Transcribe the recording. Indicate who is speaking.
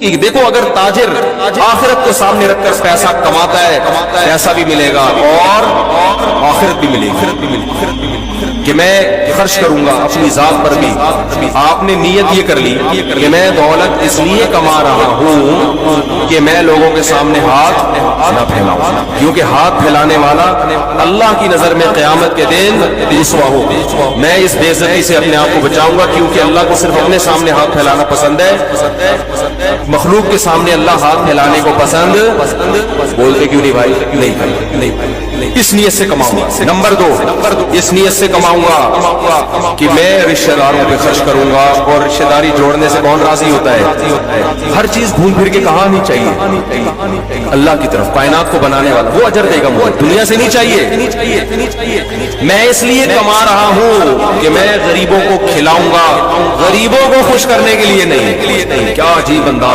Speaker 1: کہ دیکھو اگر تاجر آخرت کو سامنے رکھ کر پیسہ کماتا ہے پیسہ بھی ملے گا اور آخرت بھی ملے گی کہ میں خرچ کروں گا اپنی ذات پر بھی. آپ نے نیت یہ کر لی کہ میں دولت اس لیے کما رہا ہوں کہ میں لوگوں کے سامنے ہاتھ نہ پھیلاؤں، کیونکہ ہاتھ پھیلانے والا اللہ کی نظر میں قیامت کے دن رسوا ہو. میں اس بے عزتی سے اپنے آپ کو بچاؤں گا کیونکہ اللہ کو صرف اپنے سامنے ہاتھ پھیلانا پسند ہے، مخلوق کے سامنے اللہ ہاتھ پھیلانے کو پسند بولتے کیوں نہیں بھائی؟ نہیں. اس نیت سے کماؤں گا. نمبر دو، اس نیت سے کماؤں گا کہ میں رشتہ داروں پہ خرچ کروں گا. اور رشتہ داری جوڑنے سے کون راضی ہوتا ہے؟ ہر چیز گھوم پھر کے کہاں نہیں چاہیے اللہ کی طرف، کائنات کو بنانے والا وہ اجر دے گا مجھے، دنیا سے نہیں چاہیے. میں اس لیے کما رہا ہوں کہ میں غریبوں کو کھلاؤں گا، غریبوں کو خوش کرنے کے لیے نہیں. کیا عجیب انداز